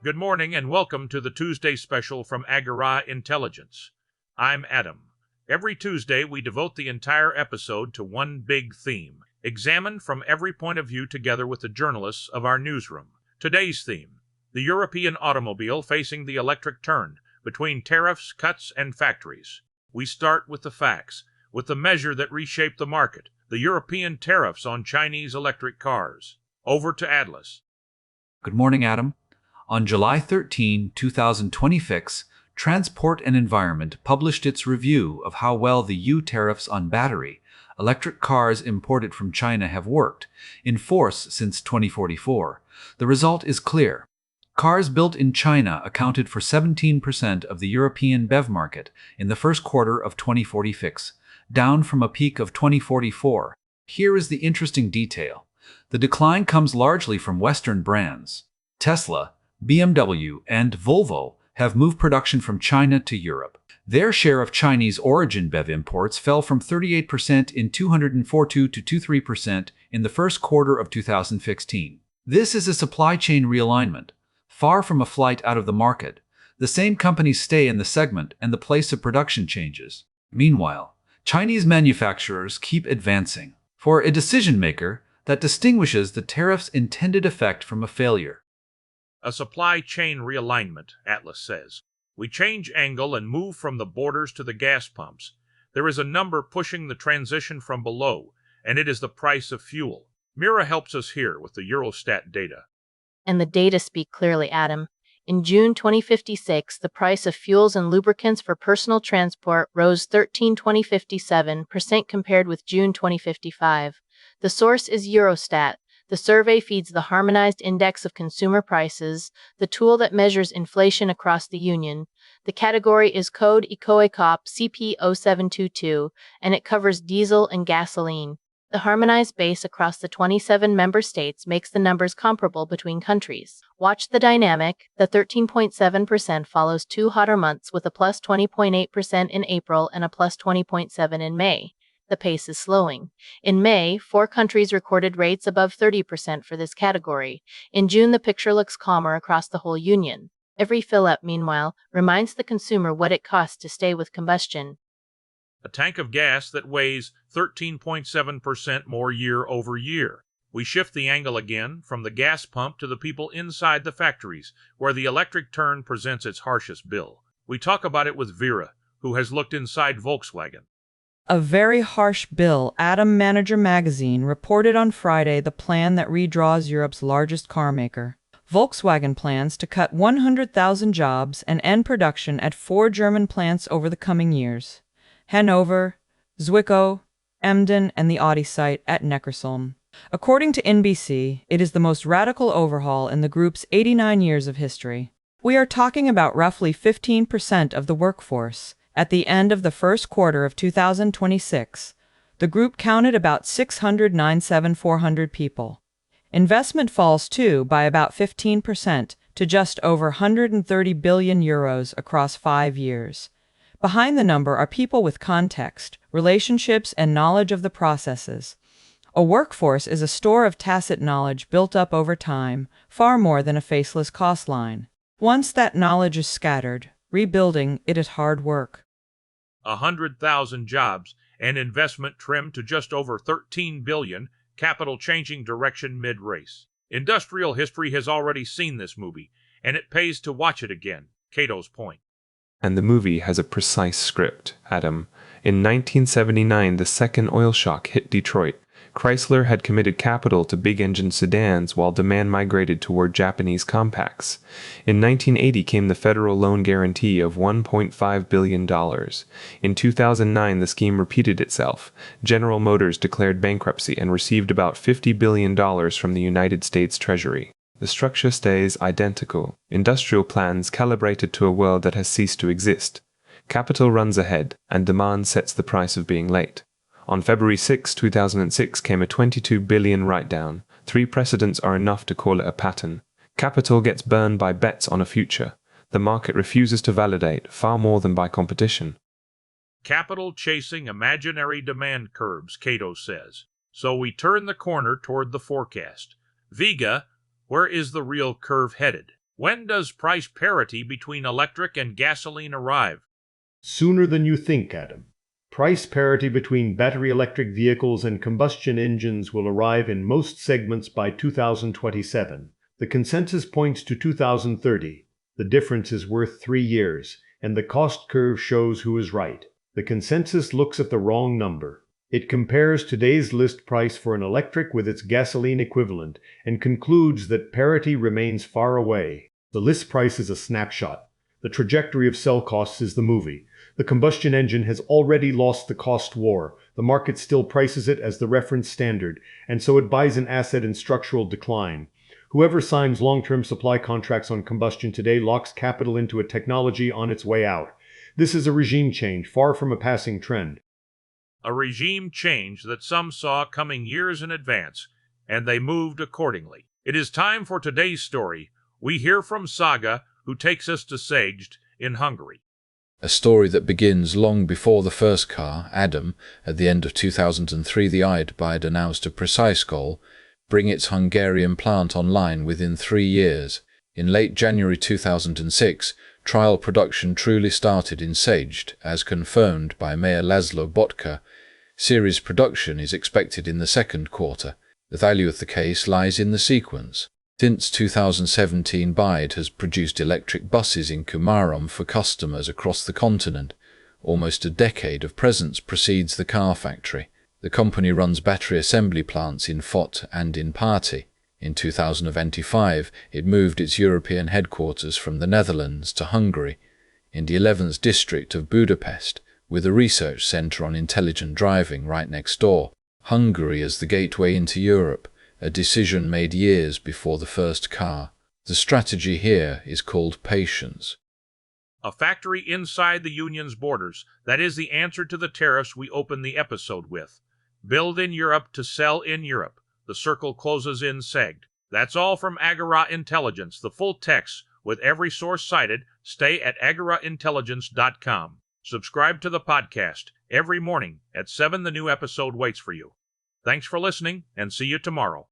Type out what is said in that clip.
Good morning and welcome to the Tuesday special from Agora Intelligence. I'm Adam. Every Tuesday we devote the entire episode to one big theme, examined from every point of view together with the journalists of our newsroom. Today's theme, the European automobile facing the electric turn, between tariffs, cuts, and factories. We start with the facts, with the measure that reshaped the market, the European tariffs on Chinese electric cars. Over to Atlas. Good morning, Adam. On July 13, 2026, Transport and Environment published its review of how well the EU tariffs on battery electric cars imported from China have worked, in force since 2044. The result is clear. Cars built in China accounted for 17% of the European BEV market in the first quarter of 2046, down from a peak of 2044. Here is the interesting detail. The decline comes largely from Western brands. Tesla, BMW, and Volvo have moved production from China to Europe. Their share of Chinese origin BEV imports fell from 38% in 2042 to 23% in the first quarter of 2016. This is a supply chain realignment, far from a flight out of the market. The same companies stay in the segment and the place of production changes. Meanwhile, Chinese manufacturers keep advancing. For a decision maker, that distinguishes the tariff's intended effect from a failure. A supply chain realignment, Atlas says. We change angle and move from the borders to the gas pumps. There is a number pushing the transition from below, and it is the price of fuel. Mira helps us here with the Eurostat data. And the data speak clearly, Adam. In June 2056, the price of fuels and lubricants for personal transport rose 13.57% compared with June 2055. The source is Eurostat. The survey feeds the Harmonized Index of Consumer Prices, the tool that measures inflation across the Union. The category is code ECOECOP CP0722, and it covers diesel and gasoline. The harmonized base across the 27 member states makes the numbers comparable between countries. Watch the dynamic. The 13.7% follows two hotter months with a plus 20.8% in April and a plus 20.7% in May. The pace is slowing. In May, 4 countries recorded rates above 30% for this category. In June, the picture looks calmer across the whole Union. Every fill-up, meanwhile, reminds the consumer what it costs to stay with combustion. A tank of gas that weighs 13.7% more year over year. We shift the angle again from the gas pump to the people inside the factories, where the electric turn presents its harshest bill. We talk about it with Vera, who has looked inside Volkswagen. A very harsh bill. Adam Manager magazine reported on Friday the plan that redraws Europe's largest car maker. Volkswagen plans to cut 100,000 jobs and end production at 4 German plants over the coming years: Hanover, Zwickau, Emden, and the Audi site at Neckarsulm. According to NBC, it is the most radical overhaul in the group's 89 years of history. We are talking about roughly 15% of the workforce. At the end of the first quarter of 2026, the group counted about 697,400 people. Investment falls too by about 15% to just over 130 billion euros across 5 years. Behind the number are people with context, relationships, and knowledge of the processes. A workforce is a store of tacit knowledge built up over time, far more than a faceless cost line. Once that knowledge is scattered, rebuilding it is hard work. 100,000 jobs and investment trimmed to just over 13 billion, capital changing direction mid-race. Industrial history has already seen this movie, and it pays to watch it again. Cato's point. And the movie has a precise script, Adam. In 1979, the second oil shock hit Detroit. Chrysler had committed capital to big-engine sedans while demand migrated toward Japanese compacts. In 1980 came the federal loan guarantee of $1.5 billion. In 2009, the scheme repeated itself. General Motors declared bankruptcy and received about $50 billion from the United States Treasury. The structure stays identical. Industrial plans calibrated to a world that has ceased to exist. Capital runs ahead, and demand sets the price of being late. On February 6, 2006 came a $22 billion write-down. 3 precedents are enough to call it a pattern. Capital gets burned by bets on a future. The market refuses to validate, far more than by competition. Capital chasing imaginary demand curves, Cato says. So we turn the corner toward the forecast. Vega, where is the real curve headed? When does price parity between electric and gasoline arrive? Sooner than you think, Adam. Price parity between battery electric vehicles and combustion engines will arrive in most segments by 2027. The consensus points to 2030. The difference is worth 3 years, and the cost curve shows who is right. The consensus looks at the wrong number. It compares today's list price for an electric with its gasoline equivalent and concludes that parity remains far away. The list price is a snapshot. The trajectory of cell costs is the movie. The combustion engine has already lost the cost war. The market still prices it as the reference standard, and so it buys an asset in structural decline. Whoever signs long-term supply contracts on combustion today locks capital into a technology on its way out. This is a regime change, far from a passing trend. A regime change that some saw coming years in advance, and they moved accordingly. It is time for today's story. We hear from Saga, who takes us to Szeged in Hungary. A story that begins long before the first car, Adam, at the end of 2003 the Eidbide announced a precise goal: bring its Hungarian plant online within 3 years. In late January 2006, trial production truly started in Szeged, as confirmed by Mayor Laszlo Botka. Series production is expected in the second quarter. The value of the case lies in the sequence. Since 2017, Bide has produced electric buses in Komárom for customers across the continent. Almost a decade of presence precedes the car factory. The company runs battery assembly plants in Fot and in Parity. In 2025, it moved its European headquarters from the Netherlands to Hungary, in the 11th district of Budapest, with a research centre on intelligent driving right next door. Hungary as the gateway into Europe, a decision made years before the first car. The strategy here is called patience. A factory inside the Union's borders, that is the answer to the tariffs we open the episode with. Build in Europe to sell in Europe. The circle closes in Szeged. That's all from Agora Intelligence. The full text, with every source cited, stay at agoraintelligence.com. Subscribe to the podcast. Every morning at 7 the new episode waits for you. Thanks for listening, and see you tomorrow.